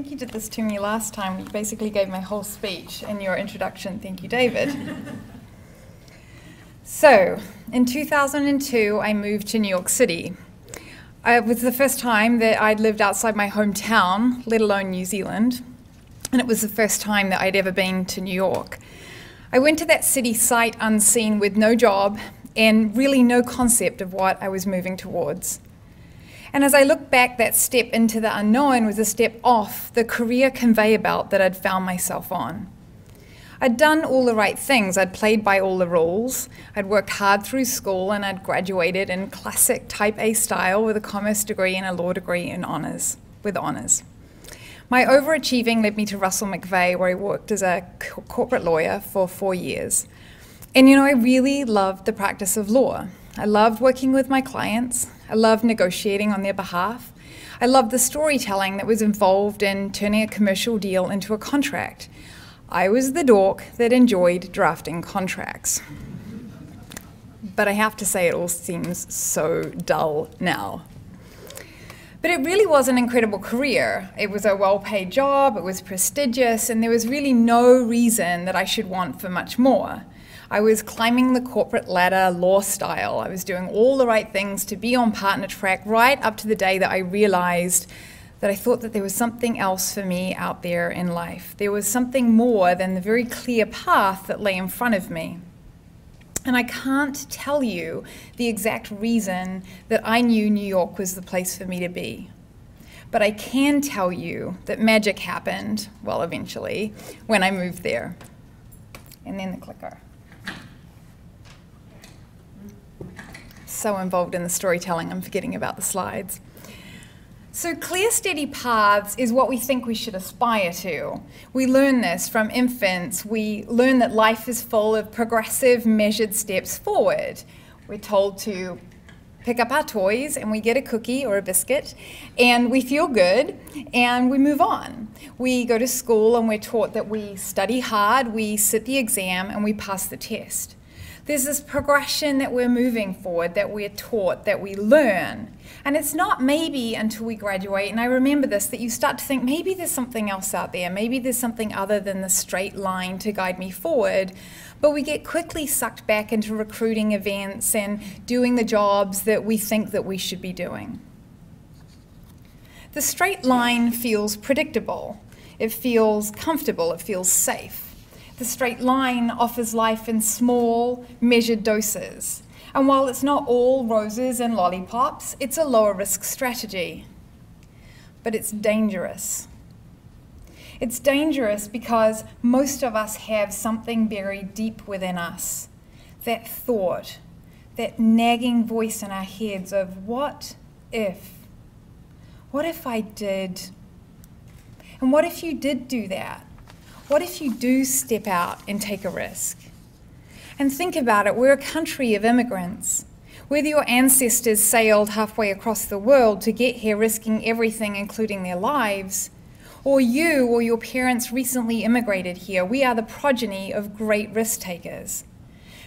think you did this to me last time. You basically gave my whole speech in your introduction. Thank you, David. So, in 2002, I moved to New York City. It was the first time that I'd lived outside my hometown, let alone New Zealand, and it was the first time that I'd ever been to New York. I went to that city sight unseen with no job and really no concept of what I was moving towards. And as I look back, that step into the unknown was a step off the career conveyor belt that I'd found myself on. I'd done all the right things. I'd played by all the rules. I'd worked hard through school, and I'd graduated in classic type A style with a commerce degree and a law degree with honors. My overachieving led me to Russell McVeigh, where I worked as a corporate lawyer for 4 years. And you know, I really loved the practice of law. I loved working with my clients. I loved negotiating on their behalf. I loved the storytelling that was involved in turning a commercial deal into a contract. I was the dork that enjoyed drafting contracts. But I have to say, it all seems so dull now. But it really was an incredible career. It was a well-paid job, it was prestigious, and there was really no reason that I should want for much more. I was climbing the corporate ladder law style. I was doing all the right things to be on partner track right up to the day that I realized that I thought that there was something else for me out there in life. There was something more than the very clear path that lay in front of me. And I can't tell you the exact reason that I knew New York was the place for me to be. But I can tell you that magic happened, well, eventually, when I moved there. And then the clicker. So involved in the storytelling, I'm forgetting about the slides. So clear, steady paths is what we think we should aspire to. We learn this from infants. We learn that life is full of progressive, measured steps forward. We're told to pick up our toys and we get a cookie or a biscuit and we feel good and we move on. We go to school and we're taught that we study hard, we sit the exam and we pass the test. There's this progression that we're moving forward, that we're taught, that we learn. And it's not maybe until we graduate, and I remember this, that you start to think maybe there's something else out there, maybe there's something other than the straight line to guide me forward. But we get quickly sucked back into recruiting events and doing the jobs that we think that we should be doing. The straight line feels predictable. It feels comfortable. It feels safe. The straight line offers life in small, measured doses. And while it's not all roses and lollipops, it's a lower risk strategy. But it's dangerous. It's dangerous because most of us have something buried deep within us. That thought, that nagging voice in our heads of what if? What if I did? And what if you did do that? What if you do step out and take a risk? And think about it, we're a country of immigrants. Whether your ancestors sailed halfway across the world to get here risking everything, including their lives, or you or your parents recently immigrated here, we are the progeny of great risk takers.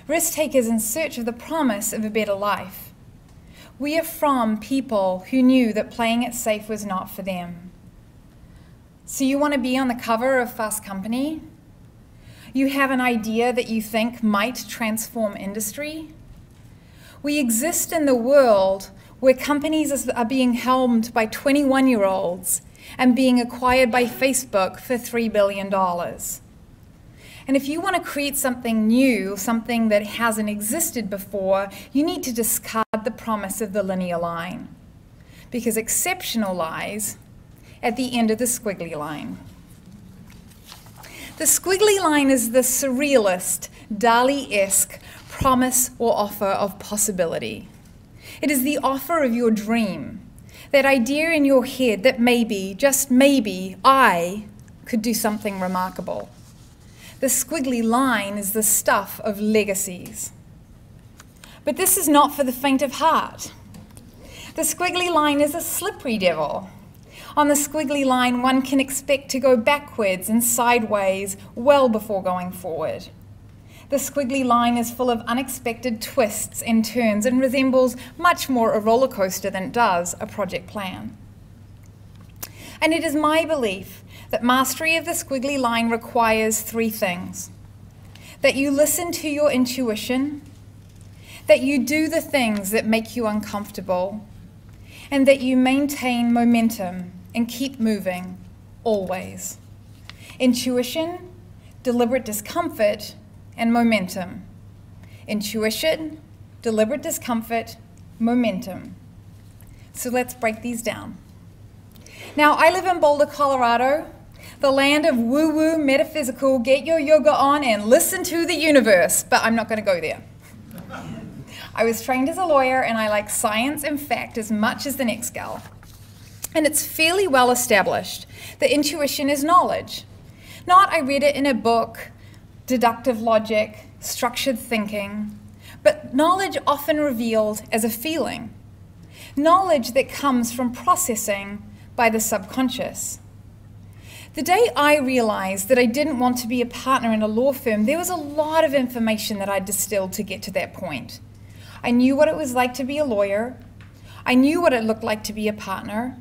Risk takers in search of the promise of a better life. We are from people who knew that playing it safe was not for them. So you want to be on the cover of Fast Company? You have an idea that you think might transform industry? We exist in the world where companies are being helmed by 21-year-olds and being acquired by Facebook for $3 billion. And if you want to create something new, something that hasn't existed before, you need to discard the promise of the linear line, because exceptional lies at the end of the squiggly line. The squiggly line is the surrealist, Dali-esque promise or offer of possibility. It is the offer of your dream, that idea in your head that maybe, just maybe, I could do something remarkable. The squiggly line is the stuff of legacies. But this is not for the faint of heart. The squiggly line is a slippery devil. On the squiggly line, one can expect to go backwards and sideways well before going forward. The squiggly line is full of unexpected twists and turns and resembles much more a roller coaster than it does a project plan. And it is my belief that mastery of the squiggly line requires 3 things: that you listen to your intuition, that you do the things that make you uncomfortable, and that you maintain momentum and keep moving, always. Intuition, deliberate discomfort, and momentum. Intuition, deliberate discomfort, momentum. So let's break these down. Now, I live in Boulder, Colorado, the land of woo-woo, metaphysical, get your yoga on and listen to the universe, but I'm not going to go there. I was trained as a lawyer, and I like science and fact as much as the next gal. And it's fairly well established that intuition is knowledge. Not I read it in a book, deductive logic, structured thinking, but knowledge often revealed as a feeling. Knowledge that comes from processing by the subconscious. The day I realized that I didn't want to be a partner in a law firm, there was a lot of information that I distilled to get to that point. I knew what it was like to be a lawyer. I knew what it looked like to be a partner.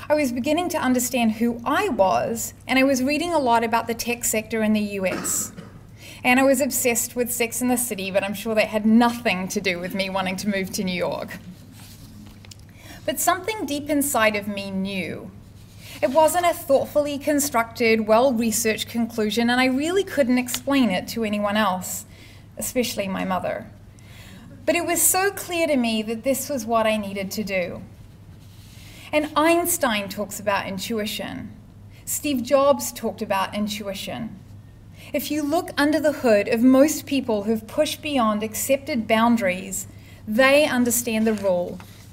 I was beginning to understand who I was, and I was reading a lot about the tech sector in the US. And I was obsessed with Sex and the City, but I'm sure that had nothing to do with me wanting to move to New York. But something deep inside of me knew. It wasn't a thoughtfully constructed, well-researched conclusion, and I really couldn't explain it to anyone else, especially my mother. But it was so clear to me that this was what I needed to do. And Einstein talks about intuition. Steve Jobs talked about intuition. If you look under the hood of most people who've pushed beyond accepted boundaries, they understand the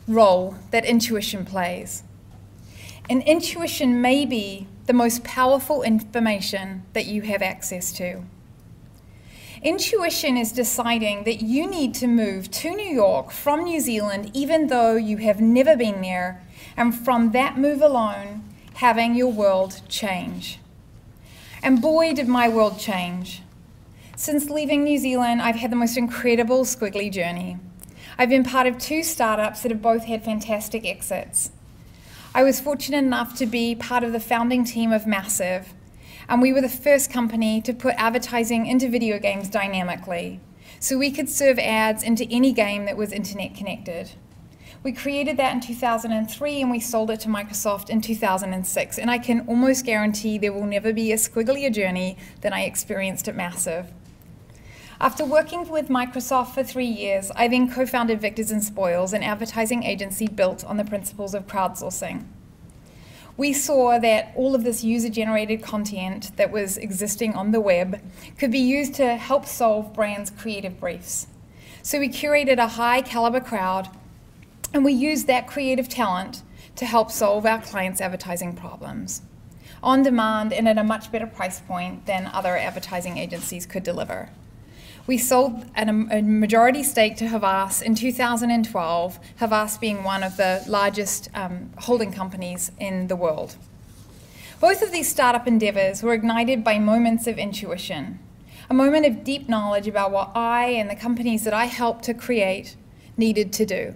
role that intuition plays. And intuition may be the most powerful information that you have access to. Intuition is deciding that you need to move to New York from New Zealand even though you have never been there, and from that move alone, having your world change. And boy, did my world change. Since leaving New Zealand, I've had the most incredible squiggly journey. I've been part of 2 startups that have both had fantastic exits. I was fortunate enough to be part of the founding team of Massive, and we were the first company to put advertising into video games dynamically, so we could serve ads into any game that was internet connected. We created that in 2003, and we sold it to Microsoft in 2006, and I can almost guarantee there will never be a squigglier journey than I experienced at Massive. After working with Microsoft for 3 years, I then co-founded Victors and Spoils, an advertising agency built on the principles of crowdsourcing. We saw that all of this user-generated content that was existing on the web could be used to help solve brands' creative briefs. So we curated a high-caliber crowd, and we used that creative talent to help solve our clients' advertising problems, on demand and at a much better price point than other advertising agencies could deliver. We sold a majority stake to Havas in 2012, Havas being one of the largest holding companies in the world. Both of these startup endeavors were ignited by moments of intuition, a moment of deep knowledge about what I and the companies that I helped to create needed to do.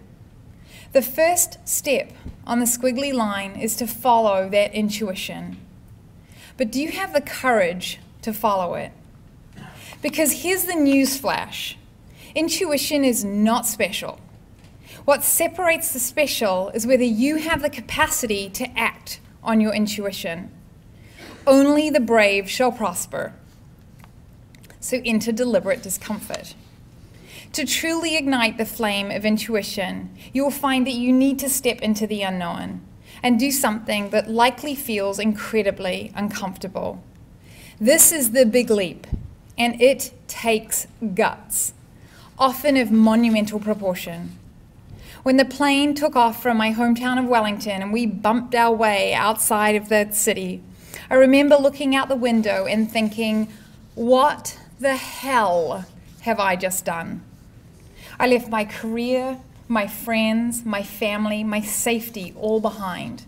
The first step on the squiggly line is to follow that intuition. But do you have the courage to follow it? Because here's the news flash. Intuition is not special. What separates the special is whether you have the capacity to act on your intuition. Only the brave shall prosper. So enter deliberate discomfort. To truly ignite the flame of intuition, you will find that you need to step into the unknown and do something that likely feels incredibly uncomfortable. This is the big leap. And it takes guts, often of monumental proportion. When the plane took off from my hometown of Wellington and we bumped our way outside of the city, I remember looking out the window and thinking, what the hell have I just done? I left my career, my friends, my family, my safety all behind.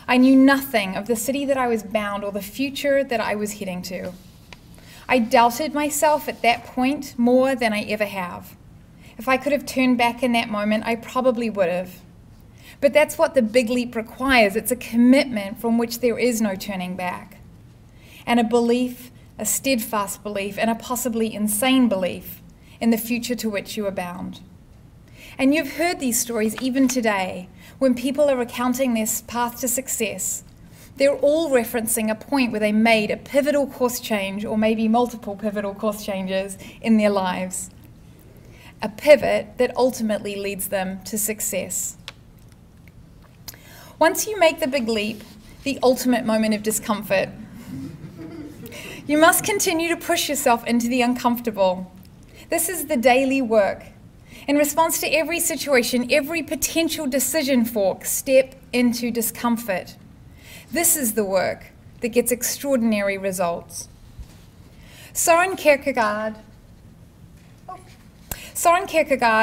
I knew nothing of the city that I was bound or the future that I was heading to. I doubted myself at that point more than I ever have. If I could have turned back in that moment, I probably would have. But that's what the big leap requires. It's a commitment from which there is no turning back. and a belief, a steadfast belief, and a possibly insane belief in the future to which you are bound. And you've heard these stories even today, when people are recounting their path to success. They're all referencing a point where they made a pivotal course change, or maybe multiple pivotal course changes in their lives. A pivot that ultimately leads them to success. Once you make the big leap, the ultimate moment of discomfort, you must continue to push yourself into the uncomfortable. This is the daily work. In response to every situation, every potential decision fork, step into discomfort. This is the work that gets extraordinary results. Soren Kierkegaard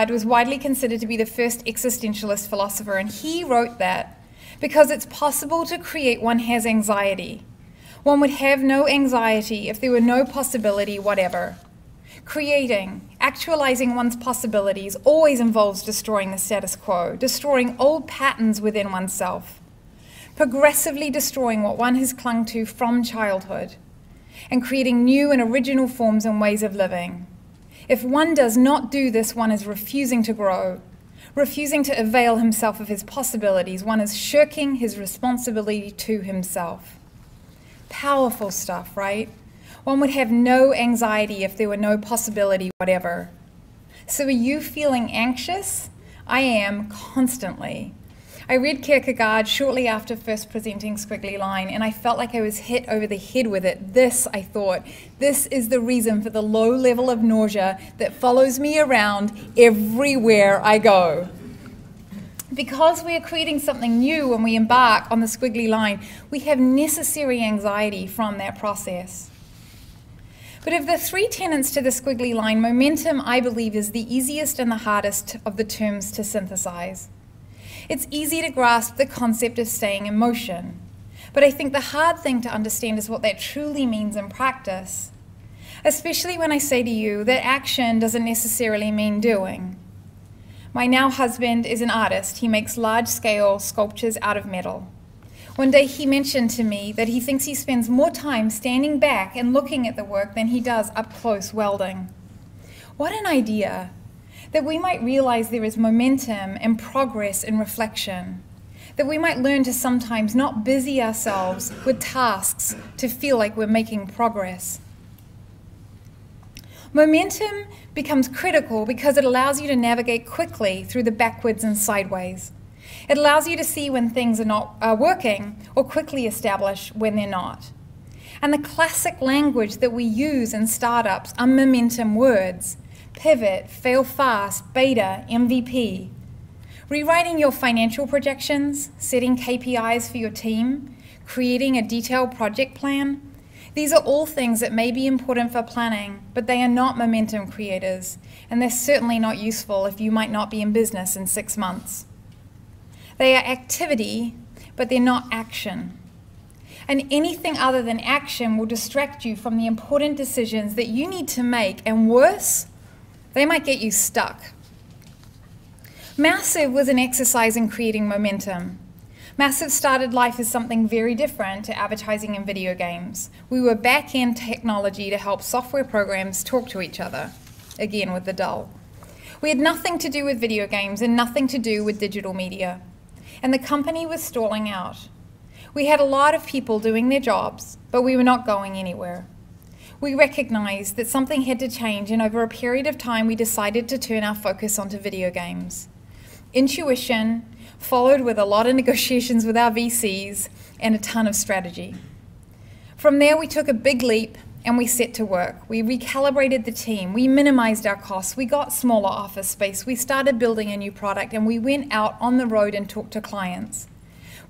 was widely considered to be the first existentialist philosopher, and he wrote that because it's possible to create one has anxiety. One would have no anxiety if there were no possibility whatever. Creating, actualizing one's possibilities always involves destroying the status quo, destroying old patterns within oneself, progressively destroying what one has clung to from childhood, and creating new and original forms and ways of living. If one does not do this, one is refusing to grow, refusing to avail himself of his possibilities. One is shirking his responsibility to himself. Powerful stuff, right? One would have no anxiety if there were no possibility whatever. So are you feeling anxious? I am constantly. I read Kierkegaard shortly after first presenting Squiggly Line, and I felt like I was hit over the head with it. This, I thought, this is the reason for the low level of nausea that follows me around everywhere I go. Because we are creating something new when we embark on the Squiggly Line, we have necessary anxiety from that process. But of the three tenets to the Squiggly Line, momentum, I believe, is the easiest and the hardest of the terms to synthesize. It's easy to grasp the concept of staying in motion, but I think the hard thing to understand is what that truly means in practice, especially when I say to you that action doesn't necessarily mean doing. My now husband is an artist. He makes large-scale sculptures out of metal. One day he mentioned to me that he thinks he spends more time standing back and looking at the work than he does up close welding. What an idea, that we might realize there is momentum and progress in reflection, that we might learn to sometimes not busy ourselves with tasks to feel like we're making progress. Momentum becomes critical because it allows you to navigate quickly through the backwards and sideways. It allows you to see when things are not working, or quickly establish when they're not. And the classic language that we use in startups are momentum words: pivot, fail fast, beta, MVP. Rewriting your financial projections, setting KPIs for your team, creating a detailed project plan. These are all things that may be important for planning, but they are not momentum creators, and they're certainly not useful if you might not be in business in 6 months. They are activity, but they're not action. And anything other than action will distract you from the important decisions that you need to make, and worse, they might get you stuck. Massive was an exercise in creating momentum. Massive started life as something very different to advertising and video games. We were back-end technology to help software programs talk to each other, again with the dull. We had nothing to do with video games and nothing to do with digital media. And the company was stalling out. We had a lot of people doing their jobs, but we were not going anywhere. We recognized that something had to change, and over a period of time we decided to turn our focus onto video games. Intuition, followed with a lot of negotiations with our VCs and a ton of strategy. From there we took a big leap and we set to work. We recalibrated the team, we minimized our costs, we got smaller office space, we started building a new product, and we went out on the road and talked to clients.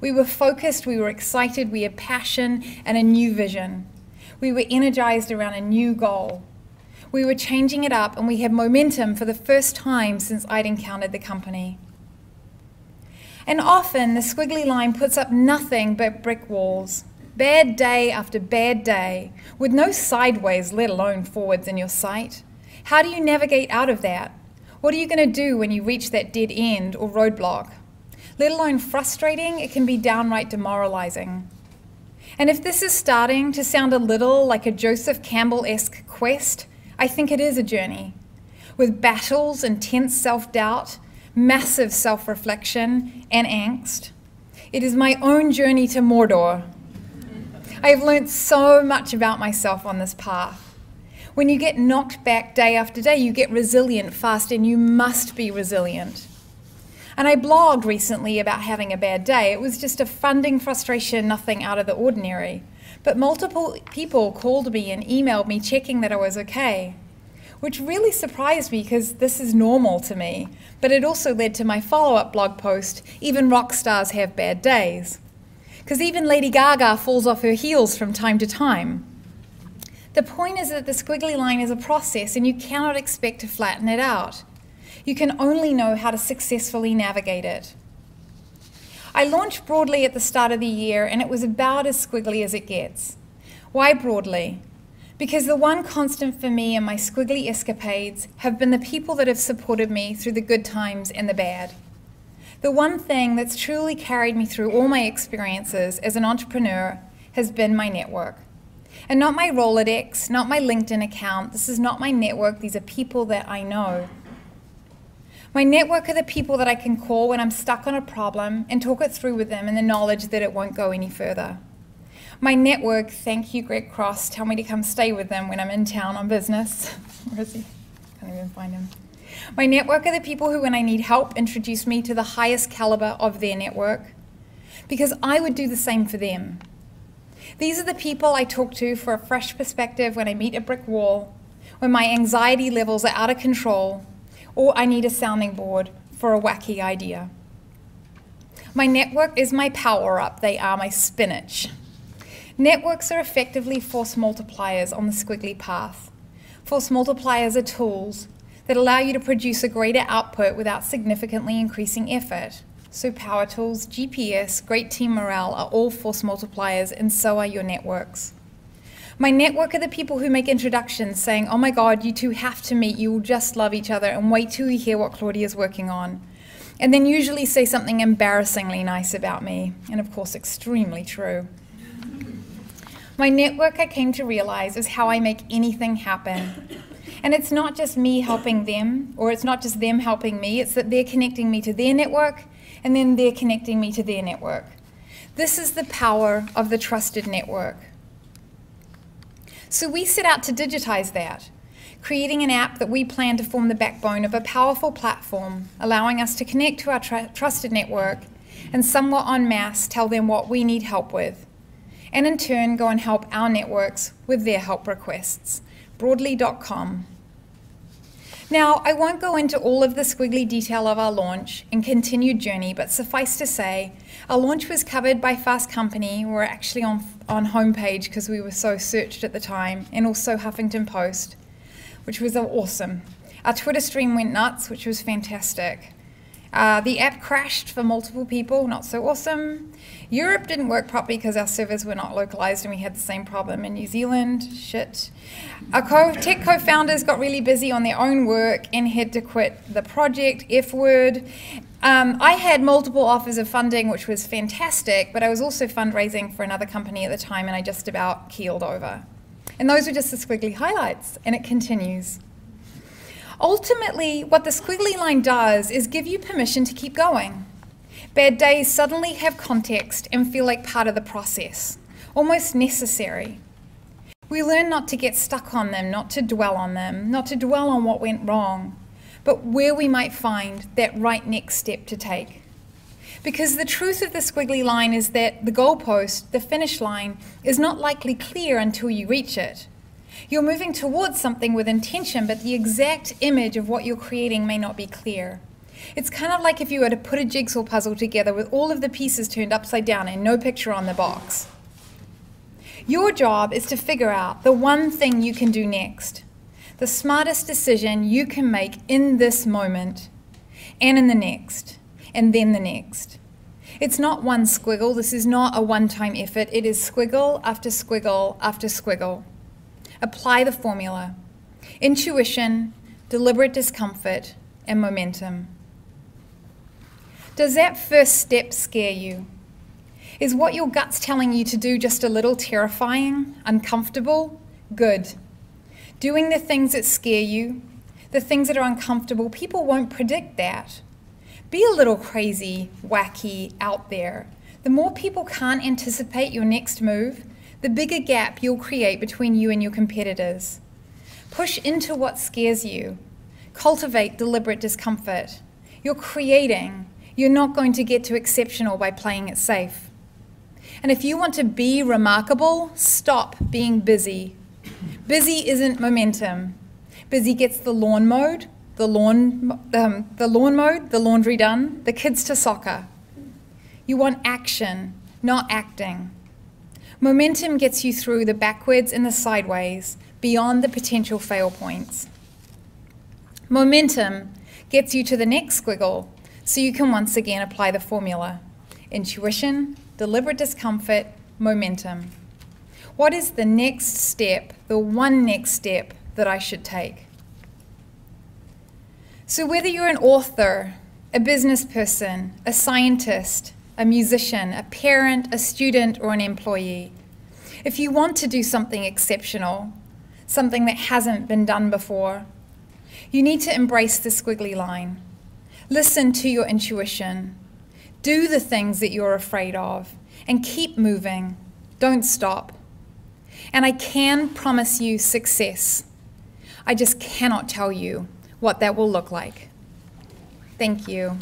We were focused, we were excited, we had passion and a new vision. We were energized around a new goal. We were changing it up, and we had momentum for the first time since I'd encountered the company. And often the Squiggly Line puts up nothing but brick walls, bad day after bad day, with no sideways, let alone forwards in your sight. How do you navigate out of that? What are you going to do when you reach that dead end or roadblock? Let alone frustrating, it can be downright demoralizing. And if this is starting to sound a little like a Joseph Campbell-esque quest, I think it is a journey, with battles, intense self-doubt, massive self-reflection, and angst. It is my own journey to Mordor. I have learned so much about myself on this path. When you get knocked back day after day, you get resilient fast, and you must be resilient. And I blogged recently about having a bad day. It was just a funding frustration, nothing out of the ordinary. But multiple people called me and emailed me checking that I was okay, which really surprised me because this is normal to me. But it also led to my follow-up blog post, even rock stars have bad days. Because even Lady Gaga falls off her heels from time to time. The point is that the squiggly line is a process and you cannot expect to flatten it out. You can only know how to successfully navigate it. I launched Broadly at the start of the year, and it was about as squiggly as it gets. Why Broadly? Because the one constant for me in my squiggly escapades have been the people that have supported me through the good times and the bad. The one thing that's truly carried me through all my experiences as an entrepreneur has been my network. And not my Rolodex, not my LinkedIn account. This is not my network. These are people that I know. My network are the people that I can call when I'm stuck on a problem and talk it through with them in the knowledge that it won't go any further. My network, thank you Greg Cross, tell me to come stay with them when I'm in town on business. Where is he? Can't even find him. My network are the people who, when I need help, introduce me to the highest caliber of their network, because I would do the same for them. These are the people I talk to for a fresh perspective when I meet a brick wall, when my anxiety levels are out of control, or I need a sounding board for a wacky idea. My network is my power-up. They are my spinach. Networks are effectively force multipliers on the squiggly path. Force multipliers are tools that allow you to produce a greater output without significantly increasing effort. So power tools, GPS, great team morale are all force multipliers, and so are your networks. My network are the people who make introductions saying, oh my God, you two have to meet, you will just love each other, and wait till you hear what Claudia's working on. And then usually say something embarrassingly nice about me, and of course extremely true. My network, I came to realize, is how I make anything happen. And it's not just me helping them, or it's not just them helping me, it's that they're connecting me to their network, and then they're connecting me to their network. This is the power of the trusted network. So we set out to digitize that, creating an app that we plan to form the backbone of a powerful platform, allowing us to connect to our trusted network and somewhat en masse tell them what we need help with, and in turn go and help our networks with their help requests. Broadly.com. Now, I won't go into all of the squiggly detail of our launch and continued journey, but suffice to say, our launch was covered by Fast Company. We were actually on homepage because we were so searched at the time, and also Huffington Post, which was awesome. Our Twitter stream went nuts, which was fantastic. The app crashed for multiple people, not so awesome. Europe didn't work properly because our servers were not localized, and we had the same problem in New Zealand. Shit. Our tech co-founders got really busy on their own work and had to quit the project, F word. I had multiple offers of funding, which was fantastic, but I was also fundraising for another company at the time, and I just about keeled over. And those were just the squiggly highlights, and it continues. Ultimately, what the squiggly line does is give you permission to keep going. Bad days suddenly have context and feel like part of the process, almost necessary. We learn not to get stuck on them, not to dwell on them, not to dwell on what went wrong, but where we might find that right next step to take. Because the truth of the squiggly line is that the goalpost, the finish line, is not likely clear until you reach it. You're moving towards something with intention, but the exact image of what you're creating may not be clear. It's kind of like if you were to put a jigsaw puzzle together with all of the pieces turned upside down and no picture on the box. Your job is to figure out the one thing you can do next, the smartest decision you can make in this moment, and in the next, and then the next. It's not one squiggle. This is not a one-time effort. It is squiggle after squiggle after squiggle. Apply the formula: intuition, deliberate discomfort, and momentum. Does that first step scare you? Is what your gut's telling you to do just a little terrifying, uncomfortable? Good. Doing the things that scare you, the things that are uncomfortable, people won't predict that. Be a little crazy, wacky, out there. The more people can't anticipate your next move, the bigger gap you'll create between you and your competitors. Push into what scares you. Cultivate deliberate discomfort. You're creating. You're not going to get to exceptional by playing it safe. And if you want to be remarkable, stop being busy. Busy isn't momentum. Busy gets the lawn mowed, the laundry done, the kids to soccer. You want action, not acting. Momentum gets you through the backwards and the sideways, beyond the potential fail points. Momentum gets you to the next squiggle, so you can once again apply the formula. Intuition, deliberate discomfort, momentum. What is the next step, the one next step that I should take? So whether you're an author, a business person, a scientist, a musician, a parent, a student, or an employee, if you want to do something exceptional, something that hasn't been done before, you need to embrace the squiggly line. Listen to your intuition. Do the things that you're afraid of and keep moving. Don't stop. And I can promise you success. I just cannot tell you what that will look like. Thank you.